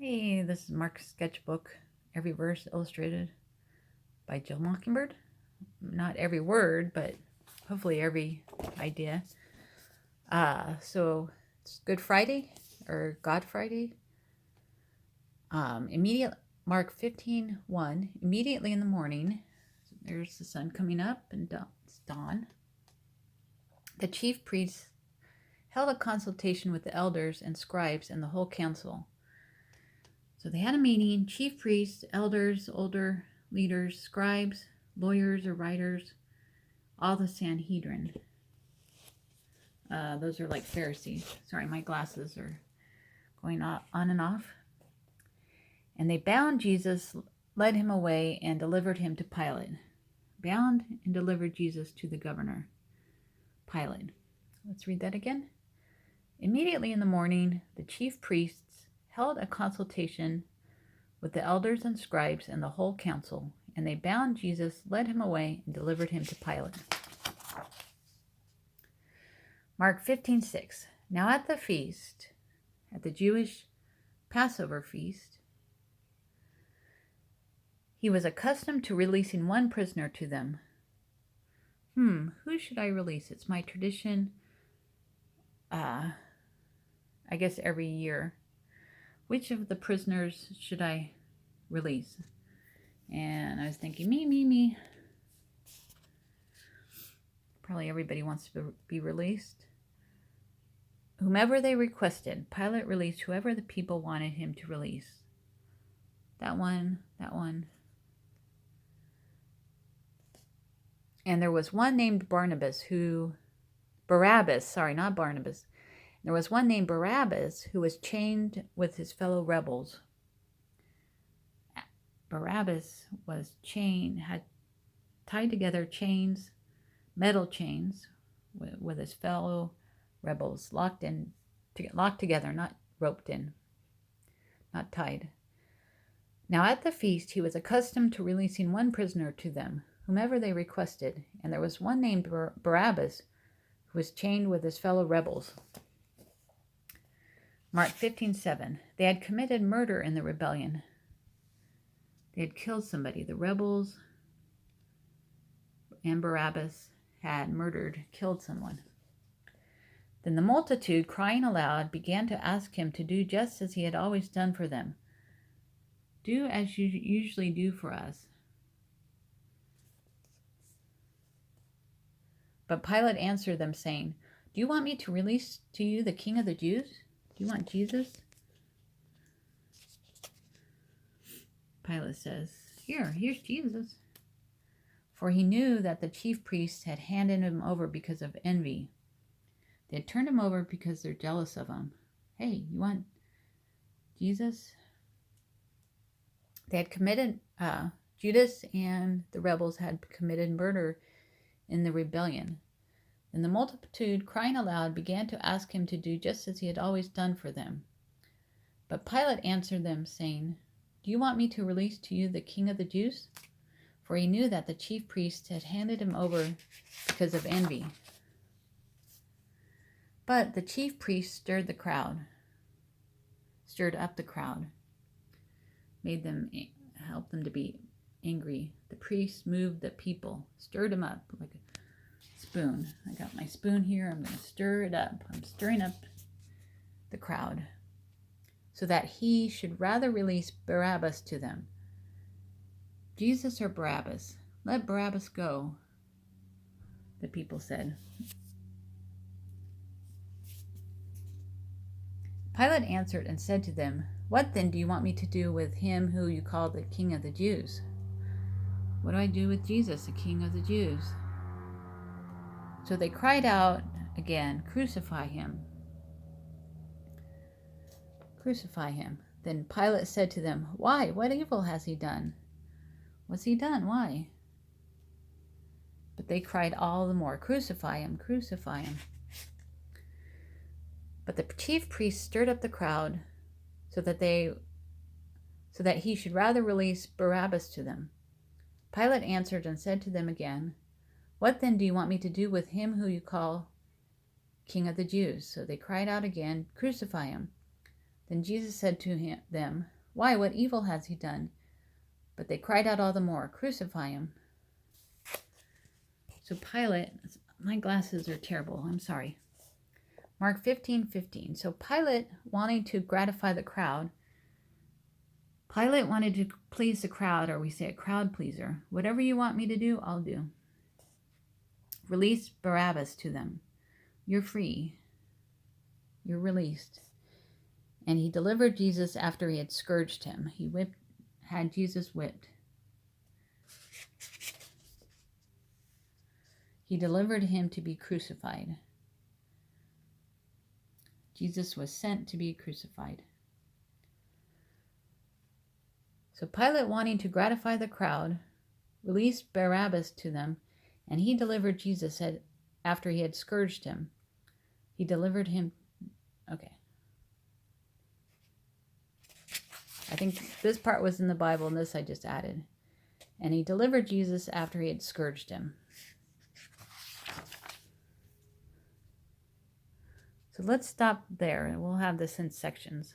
Hey, this is Mark's sketchbook, every verse illustrated by Jill Mockingbird. Not every word, but hopefully every idea. So it's Good Friday or God Friday. Mark 15:1. Immediately in the morning, there's the sun coming up and it's dawn. The chief priests held a consultation with the elders and scribes and the whole council. So they had a meeting, chief priests, elders, older leaders, scribes, lawyers or writers, all the Sanhedrin. Those are like Pharisees. Sorry, my glasses are going on and off. And they bound Jesus, led him away, and delivered him to Pilate. Bound and delivered Jesus to the governor, Pilate. Let's read that again. Immediately in the morning, the chief priests held a consultation with the elders and scribes and the whole council, and they bound Jesus, led him away, and delivered him to Pilate. Mark 15:6. Now at the feast, at the Jewish Passover feast, he was accustomed to releasing one prisoner to them. Who should I release? It's my tradition, I guess every year. Which of the prisoners should I release? And I was thinking, me. Probably everybody wants to be released. Whomever they requested, Pilate released whoever the people wanted him to release. That one. And there was one named Barrabas who was chained with his fellow rebels. Barrabas was had tied together chains, metal chains, with his fellow rebels, locked together, not roped in, not tied. Now at the feast he was accustomed to releasing one prisoner to them, whomever they requested, and there was one named Barrabas who was chained with his fellow rebels. Mark 15:7. They had committed murder in the rebellion. They had killed somebody. The rebels and Barrabas had killed someone. Then the multitude, crying aloud, began to ask him to do just as he had always done for them. Do as you usually do for us. But Pilate answered them, saying, Do you want me to release to you the King of the Jews? Do you want Jesus? Pilate says, Here's Jesus. For he knew that the chief priests had handed him over because of envy. They had turned him over because they're jealous of him. Hey, you want Jesus? They had committed, Judas and the rebels had committed murder in the rebellion. And the multitude, crying aloud, began to ask him to do just as he had always done for them. But Pilate answered them, saying, Do you want me to release to you the King of the Jews? For he knew that the chief priests had handed him over because of envy. But the chief priests stirred up the crowd, helped them to be angry. The priests moved the people, stirred them up like a spoon. I got my spoon here. I'm going to stir it up. I'm stirring up the crowd so that he should rather release Barrabas to them. Jesus or Barrabas? Let Barrabas go, the people said. Pilate answered and said to them, What then do you want me to do with him who you call the King of the Jews? What do I do with Jesus, the King of the Jews? So they cried out again, Crucify him. Crucify him. Then Pilate said to them, Why? What evil has he done? What's he done? Why? But they cried all the more, Crucify him, crucify him. But the chief priests stirred up the crowd so that he should rather release Barrabas to them. Pilate answered and said to them again, What then do you want me to do with him who you call King of the Jews? So they cried out again, Crucify him. Then Jesus said to them, "Why, what evil has he done?" But they cried out all the more, "Crucify him." So Pilate, my glasses are terrible, I'm sorry. Mark 15:15. So Pilate, wanting to gratify the crowd, Pilate wanted to please the crowd, or we say a crowd pleaser. "Whatever you want me to do, I'll do. Release Barabbas to them. You're free. You're released." And he delivered Jesus after he had scourged him. He had Jesus whipped. He delivered him to be crucified. Jesus was sent to be crucified. So Pilate, wanting to gratify the crowd, released Barabbas to them, and he delivered Jesus after he had scourged him. He delivered him. Okay. I think this part was in the Bible, and this I just added. And he delivered Jesus after he had scourged him. So let's stop there, and we'll have this in sections.